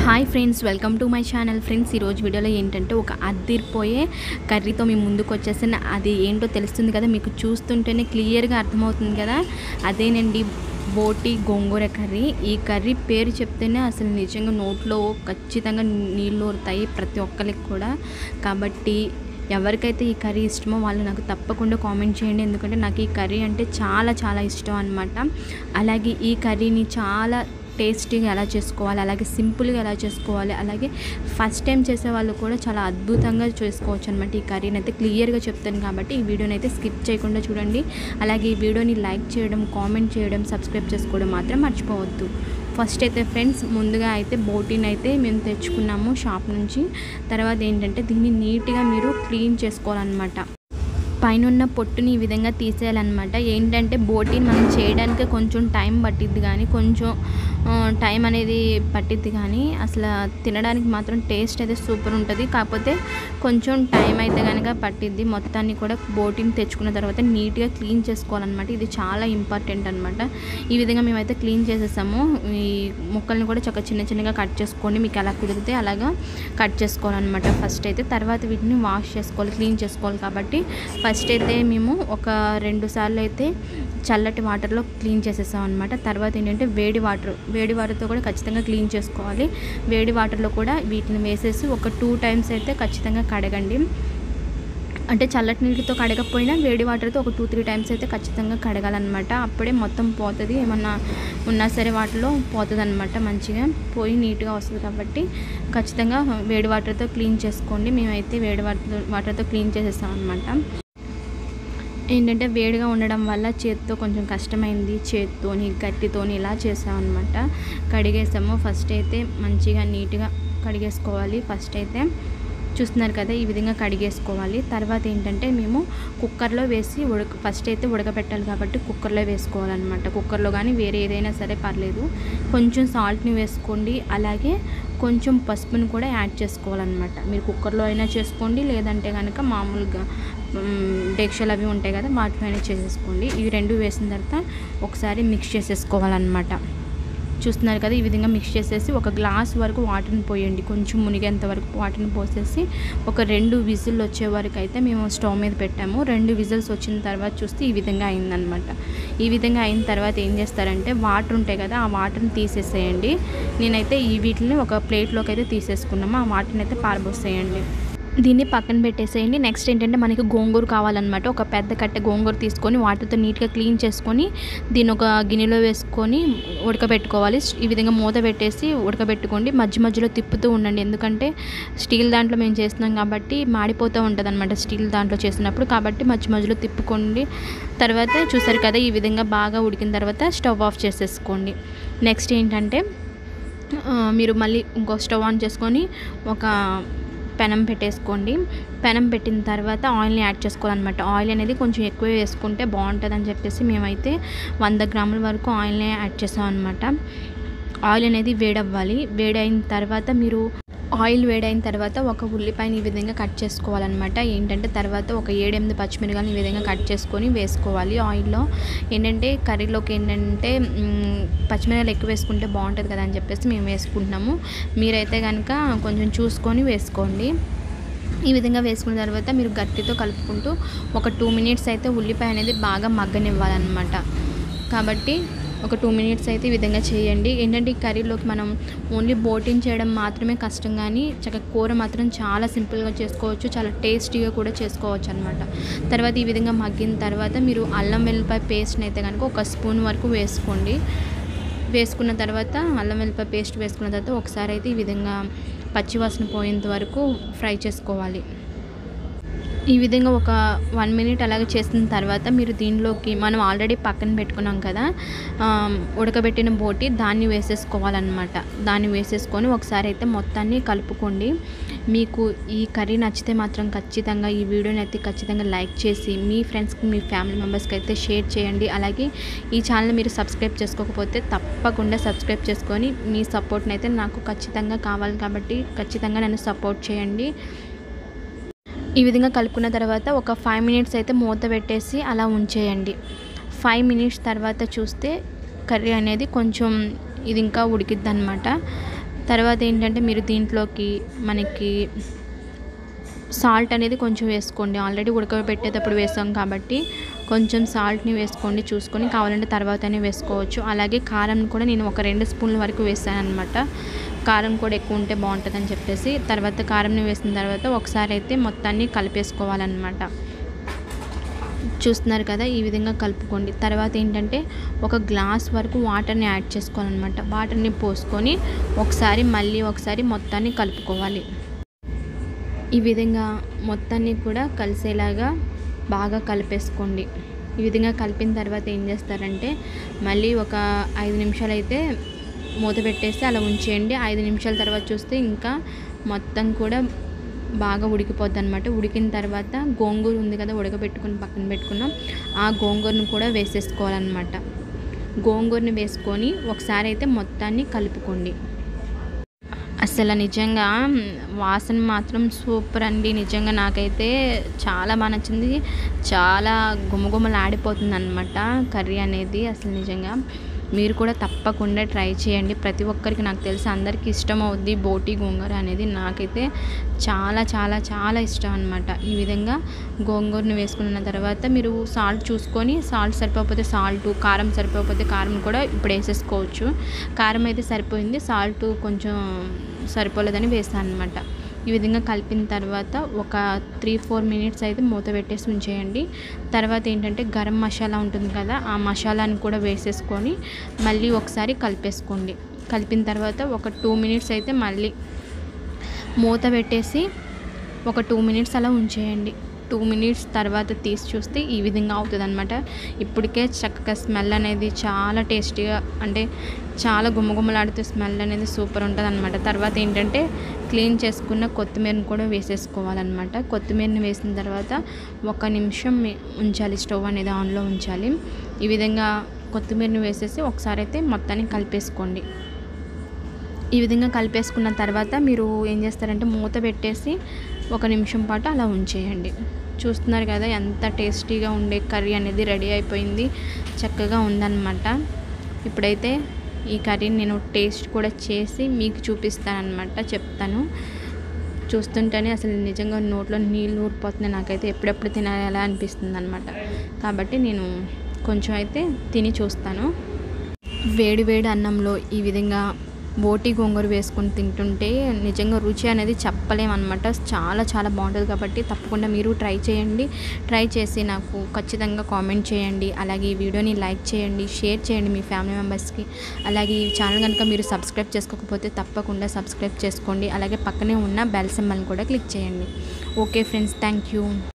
Hi friends, welcome to my channel. Friends, ఈరోజు వీడియోలో ఏంటంటే ఒక అద్దిరిపోయే కర్రీతో మీ ముందుకు వచ్చేసిన అది ఏంటో తెలుస్తుంది కదా, మీకు చూస్తుంటేనే క్లియర్గా అర్థమవుతుంది కదా. అదేనండి బోటి గోంగూర కర్రీ. ఈ కర్రీ పేరు చెప్తేనే అసలు నిజంగా నోట్లో ఖచ్చితంగా నీళ్ళు ఊరుతాయి ప్రతి ఒక్కరికి కూడా. కాబట్టి ఎవరికైతే ఈ కర్రీ ఇష్టమో వాళ్ళు నాకు తప్పకుండా కామెంట్ చేయండి, ఎందుకంటే నాకు ఈ కర్రీ అంటే చాలా చాలా ఇష్టం అనమాట. అలాగే ఈ కర్రీని చాలా టేస్టీగా ఎలా చేసుకోవాలి, అలాగే సింపుల్గా ఎలా చేసుకోవాలి, అలాగే ఫస్ట్ టైం చేసే వాళ్ళు కూడా చాలా అద్భుతంగా చేసుకోవచ్చు అనమాట. ఈ కర్రీని అయితే క్లియర్గా చెప్తాను కాబట్టి ఈ వీడియోని అయితే స్కిప్ చేయకుండా చూడండి. అలాగే ఈ వీడియోని లైక్ చేయడం, కామెంట్ చేయడం, సబ్స్క్రైబ్ చేసుకోవడం మాత్రం మర్చిపోవద్దు. ఫస్ట్ అయితే ఫ్రెండ్స్, ముందుగా అయితే బోటీని అయితే మేము తెచ్చుకున్నాము షాప్ నుంచి. తర్వాత ఏంటంటే దీన్ని నీట్గా మీరు క్లీన్ చేసుకోవాలన్నమాట. పైన పొట్టుని ఈ విధంగా తీసేయాలన్నమాట. ఏంటంటే బోటీని మనం చేయడానికి కొంచెం టైం పట్టిద్ది, కానీ కొంచెం టైం అనేది పట్టిద్ది, కానీ అసలు తినడానికి మాత్రం టేస్ట్ అయితే సూపర్ ఉంటుంది. కాకపోతే కొంచెం టైం అయితే కనుక పట్టిద్ది. మొత్తాన్ని కూడా బోటీని తెచ్చుకున్న తర్వాత నీట్గా క్లీన్ చేసుకోవాలన్నమాట. ఇది చాలా ఇంపార్టెంట్ అనమాట. ఈ విధంగా మేమైతే క్లీన్ చేసేసాము. ఈ ముక్కల్ని కూడా చక్కగా చిన్న చిన్నగా కట్ చేసుకోండి, మీకు ఎలా కుదిరితే అలాగా కట్ చేసుకోవాలన్నమాట ఫస్ట్ అయితే. తర్వాత వీటిని వాష్ చేసుకోవాలి, క్లీన్ చేసుకోవాలి. కాబట్టి ఫస్ట్ అయితే మేము ఒక 2 సార్లు అయితే చల్లటి వాటర్లో క్లీన్ చేసేసాం అనమాట. తర్వాత ఏంటంటే వేడి వాటర్తో కూడా ఖచ్చితంగా క్లీన్ చేసుకోవాలి. వేడి వాటర్లో కూడా వీటిని వేసేసి ఒక 2 టైమ్స్ అయితే ఖచ్చితంగా కడగండి. అంటే చల్లటి నీటితో కడగకపోయినా వేడి వాటర్తో ఒక 2-3 టైమ్స్ అయితే ఖచ్చితంగా కడగాలన్నమాట. అప్పుడే మొత్తం పోతుంది, ఏమన్నా ఉన్నా సరే వాటిలో పోతుంది అనమాట. మంచిగా పోయి నీట్గా వస్తుంది. కాబట్టి ఖచ్చితంగా వేడి వాటర్తో క్లీన్ చేసుకోండి. మేమైతే వేడి వాటర్తో క్లీన్ చేసేసాం అనమాట. ఏంటంటే వేడిగా ఉండడం వల్ల చేతితో కొంచెం కష్టమైంది, చేతితోని గట్టితోని ఇలా చేసామన్నమాట. కడిగేసాము. ఫస్ట్ అయితే మంచిగా నీట్గా కడిగేసుకోవాలి. ఫస్ట్ అయితే చూస్తున్నారు కదా, ఈ విధంగా కడిగేసుకోవాలి. తర్వాత ఏంటంటే మేము కుక్కర్లో వేసి ఫస్ట్ అయితే ఉడకబెట్టాలి కాబట్టి కుక్కర్లో వేసుకోవాలన్నమాట. కుక్కర్లో కానీ వేరే ఏదైనా సరే పర్లేదు. కొంచెం సాల్ట్ని వేసుకోండి, అలాగే కొంచెం పసుపుని కూడా యాడ్ చేసుకోవాలన్నమాట. మీరు కుక్కర్లో అయినా చేసుకోండి, లేదంటే కనుక మామూలుగా డేక్షలు అవి ఉంటాయి కదా, వాటిలో అయినా చేసేసుకోండి. ఇవి 2 వేసిన తర్వాత ఒకసారి మిక్స్ చేసేసుకోవాలన్నమాట. చూస్తున్నారు కదా, ఈ విధంగా మిక్స్ చేసేసి ఒక గ్లాస్ వరకు వాటర్ని పోయండి. కొంచెం మునిగేంత వరకు వాటర్ని పోసేసి ఒక 2 విజిల్ వచ్చే వరకు అయితే మేము స్టవ్ మీద పెట్టాము. 2 విజిల్స్ వచ్చిన తర్వాత చూస్తే ఈ విధంగా అయిందనమాట. ఈ విధంగా అయిన తర్వాత ఏం చేస్తారంటే వాటర్ ఉంటాయి కదా, ఆ వాటర్ని తీసేసేయండి. నేనైతే వీటిని ఒక ప్లేట్లోకి అయితే తీసేసుకున్నాము. ఆ వాటర్ని అయితే పారబోసేయండి. దీన్ని పక్కన పెట్టేసేయండి. నెక్స్ట్ ఏంటంటే మనకి గోంగూర కావాలన్నమాట. ఒక పెద్ద కట్టె గోంగూర తీసుకొని వాటర్తో నీట్గా క్లీన్ చేసుకొని దీన్ని ఒక గిన్నెలో వేసుకొని ఉడకబెట్టుకోవాలి. ఈ విధంగా మూత పెట్టేసి ఉడకబెట్టుకోండి. మధ్య మధ్యలో తిప్పుతూ ఉండండి, ఎందుకంటే స్టీల్ దాంట్లో మేము చేస్తున్నాం కాబట్టి మాడిపోతూ ఉంటుంది అనమాట స్టీల్ దాంట్లో చేసినప్పుడు. కాబట్టి మధ్య మధ్యలో తిప్పుకోండి. తర్వాత చూసారు కదా, ఈ విధంగా బాగా ఉడికిన తర్వాత స్టవ్ ఆఫ్ చేసేసుకోండి. నెక్స్ట్ ఏంటంటే మీరు మళ్ళీ ఇంకో స్టవ్ ఆన్ చేసుకొని ఒక పెనం పెట్టేసుకోండి. పెనం పెట్టిన తర్వాత ఆయిల్ని యాడ్ చేసుకోవాలన్నమాట. ఆయిల్ అనేది కొంచెం ఎక్కువ వేసుకుంటే బాగుంటుంది అని చెప్పేసి మేమైతే 100 గ్రాముల వరకు ఆయిల్ని యాడ్ చేసాం అనమాట. ఆయిల్ అనేది వేడవ్వాలి. వేడైన తర్వాత ఆయిల్ వేడైన తర్వాత ఒక ఉల్లిపాయని ఈ విధంగా కట్ చేసుకోవాలన్నమాట. ఏంటంటే తర్వాత ఒక 7-8 పచ్చిమిరపకాయలు ఈ విధంగా కట్ చేసుకొని వేసుకోవాలి ఆయిల్లో. ఏంటంటే కర్రీలోకి ఏంటంటే పచ్చిమిరపకాయలు ఎక్కువ వేసుకుంటే బాగుంటుంది కదా అని చెప్పేసి మేము వేసుకుంటున్నాము. మీరైతే కనుక కొంచెం చూసుకొని వేసుకోండి. ఈ విధంగా వేసుకున్న తర్వాత మీరు గట్టితో కలుపుకుంటూ ఒక 2 మినిట్స్ అయితే ఉల్లిపాయ అనేది బాగా మగ్గనివ్వాలన్నమాట. కాబట్టి ఒక 2 మినిట్స్ అయితే ఈ విధంగా చేయండి. ఏంటంటే ఈ కర్రీలోకి మనం ఓన్లీ బోటింగ్ చేయడం మాత్రమే కష్టం, కానీ చక్కగా కూర మాత్రం చాలా సింపుల్గా చేసుకోవచ్చు, చాలా టేస్టీగా కూడా చేసుకోవచ్చు అనమాట. తర్వాత ఈ విధంగా మగ్గిన తర్వాత మీరు అల్లం వెల్లిపాయ పేస్ట్ని అయితే కనుక ఒక స్పూన్ వరకు వేసుకోండి. వేసుకున్న తర్వాత అల్లం వెల్లిపాయ పేస్ట్ వేసుకున్న తర్వాత ఒకసారి అయితే ఈ విధంగా పచ్చివాసన పోయేంత వరకు ఫ్రై చేసుకోవాలి. ఈ విధంగా ఒక 1 మినిట్ అలాగే చేసిన తర్వాత మీరు దీనిలోకి మనం ఆల్రెడీ పక్కన పెట్టుకున్నాం కదా ఉడకబెట్టిన బోటి, దాన్ని వేసేసుకోవాలన్నమాట. దాన్ని వేసేసుకొని ఒకసారి అయితే మొత్తాన్ని కలుపుకోండి. మీకు ఈ కర్రీ నచ్చితే మాత్రం ఖచ్చితంగా ఈ వీడియోని అయితే ఖచ్చితంగా లైక్ చేసి మీ ఫ్రెండ్స్కి, మీ ఫ్యామిలీ మెంబర్స్కి అయితే షేర్ చేయండి. అలాగే ఈ ఛానల్ మీరు సబ్స్క్రైబ్ చేసుకోకపోతే తప్పకుండా సబ్స్క్రైబ్ చేసుకొని మీ సపోర్ట్ని అయితే నాకు ఖచ్చితంగా కావాలి. కాబట్టి ఖచ్చితంగా నన్ను సపోర్ట్ చేయండి. ఈ విధంగా కలుపుకున్న తర్వాత ఒక 5 మినిట్స్ అయితే మూత పెట్టేసి అలా ఉంచేయండి. 5 మినిట్స్ తర్వాత చూస్తే కర్రీ అనేది కొంచెం ఇది ఇంకా ఉడికిద్ది అనమాట. తర్వాత ఏంటంటే మీరు దీంట్లోకి మనకి సాల్ట్ అనేది కొంచెం వేసుకోండి. ఆల్రెడీ ఉడకబెట్టేటప్పుడు వేసాం కాబట్టి కొంచెం సాల్ట్ని వేసుకోండి, చూసుకొని. కావాలంటే తర్వాతనే వేసుకోవచ్చు. అలాగే కారం కూడా నేను ఒక 2 స్పూన్ల వరకు వేసాను అనమాట. కారం కూడా ఎక్కువ ఉంటే బాగుంటుందని చెప్పేసి. తర్వాత కారంని వేసిన తర్వాత ఒకసారి అయితే మొత్తాన్ని కలిపేసుకోవాలన్నమాట. చూస్తున్నారు కదా, ఈ విధంగా కలుపుకోండి. తర్వాత ఏంటంటే ఒక గ్లాస్ వరకు వాటర్ని యాడ్ చేసుకోవాలన్నమాట. వాటర్ని పోసుకొని మళ్ళీ ఒకసారి మొత్తాన్ని కలుపుకోవాలి. ఈ విధంగా మొత్తాన్ని కూడా కలిసేలాగా బాగా కలిపేసుకోండి. ఈ విధంగా కలిపిన తర్వాత ఏం చేస్తారంటే మళ్ళీ ఒక 5 నిమిషాలు అయితే మూత పెట్టేసి అలా ఉంచేయండి. 5 నిమిషాల తర్వాత చూస్తే ఇంకా మొత్తం కూడా బాగా ఉడికిపోద్ది అనమాట. ఉడికిన తర్వాత గోంగూర ఉంది కదా, ఉడకబెట్టుకుని పక్కన పెట్టుకున్నాం, ఆ గోంగూరను కూడా వేసేసుకోవాలన్నమాట. గోంగూరని వేసుకొని ఒకసారి అయితే మొత్తాన్ని కలుపుకోండి. అసలు నిజంగా వాసన మాత్రం సూపర్ అండి. నిజంగా నాకైతే చాలా బాగా నచ్చింది. చాలా గుమగుమలాడిపోతుంది అనమాట కర్రీ అనేది. అసలు నిజంగా మీరు కూడా తప్పకుండా ట్రై చేయండి. ప్రతి ఒక్కరికి, నాకు తెలిసి అందరికీ ఇష్టం అవుద్ది బోటి గోంగూర అనేది. నాకైతే చాలా చాలా చాలా ఇష్టం అనమాట. ఈ విధంగా గోంగూరను వేసుకున్న తర్వాత మీరు సాల్ట్ చూసుకొని, సాల్ట్ సరిపోకపోతే సాల్ట్, కారం సరిపోకపోతే కారం కూడా ఇప్పుడు వేసేసుకోవచ్చు. కారం అయితే సరిపోయింది, సాల్ట్ కొంచెం సరిపోలేదని వేసాను అనమాట. ఈ విధంగా కలిపిన తర్వాత ఒక 3-4 మినిట్స్ అయితే మూత పెట్టేసి ఉంచేయండి. తర్వాత ఏంటంటే గరం మసాలా ఉంటుంది కదా, ఆ మసాలాని కూడా వేసేసుకొని మళ్ళీ ఒకసారి కలిపేసుకోండి. కలిపిన తర్వాత ఒక 2 మినిట్స్ అయితే మళ్ళీ మూత పెట్టేసి ఒక 2 మినిట్స్ అలా ఉంచేయండి. 2 మినిట్స్ తర్వాత తీసి చూస్తే ఈ విధంగా అవుతుంది అనమాట. ఇప్పటికే చక్కగా స్మెల్ అనేది చాలా టేస్టీగా, అంటే చాలా గుమగుమలాడుతూ స్మెల్ అనేది సూపర్ ఉంటుంది అనమాట. తర్వాత ఏంటంటే క్లీన్ చేసుకున్న కొత్తిమీరని కూడా వేసేసుకోవాలన్నమాట. కొత్తిమీరని వేసిన తర్వాత 1 నిమిషం ఉంచాలి, స్టవ్ అనేది ఆన్లో ఉంచాలి. ఈ విధంగా కొత్తిమీరని వేసేసి ఒకసారి అయితే మొత్తాన్ని కలిపేసుకోండి. ఈ విధంగా కలిపేసుకున్న తర్వాత మీరు ఏం చేస్తారంటే మూత పెట్టేసి 1 నిమిషం పాటు అలా ఉంచేయండి. చూస్తున్నారు కదా, ఎంత టేస్టీగా ఉండే కర్రీ అనేది రెడీ అయిపోయింది. చక్కగా ఉందన్నమాట. ఇప్పుడైతే ఈ కర్రీని నేను టేస్ట్ కూడా చేసి మీకు చూపిస్తానన్నమాట, చెప్తాను. చూస్తుంటేనే అసలు నిజంగా నోట్లో నీళ్ళు ఊరిపోతుంది. నాకైతే ఎప్పుడెప్పుడు తినాలి అలా అనిపిస్తుంది అనమాట. కాబట్టి నేను కొంచెం అయితే తిని చూస్తాను. వేడి వేడి అన్నంలో ఈ విధంగా బోటి గోంగూర వేసుకొని తింటుంటే నిజంగా రుచి అనేది చెప్పలేమన్నమాట. చాలా చాలా బాగుంటుంది. కాబట్టి తప్పకుండా మీరు ట్రై చేయండి. ట్రై చేసి నాకు ఖచ్చితంగా కామెంట్ చేయండి. అలాగే ఈ వీడియోని లైక్ చేయండి, షేర్ చేయండి మీ ఫ్యామిలీ మెంబర్స్కి. అలాగే ఈ ఛానల్ కనుక మీరు సబ్స్క్రైబ్ చేసుకోకపోతే తప్పకుండా సబ్స్క్రైబ్ చేసుకోండి. అలాగే పక్కనే ఉన్న బెల్ సింబల్ని కూడా క్లిక్ చేయండి. Okay friends, thank you.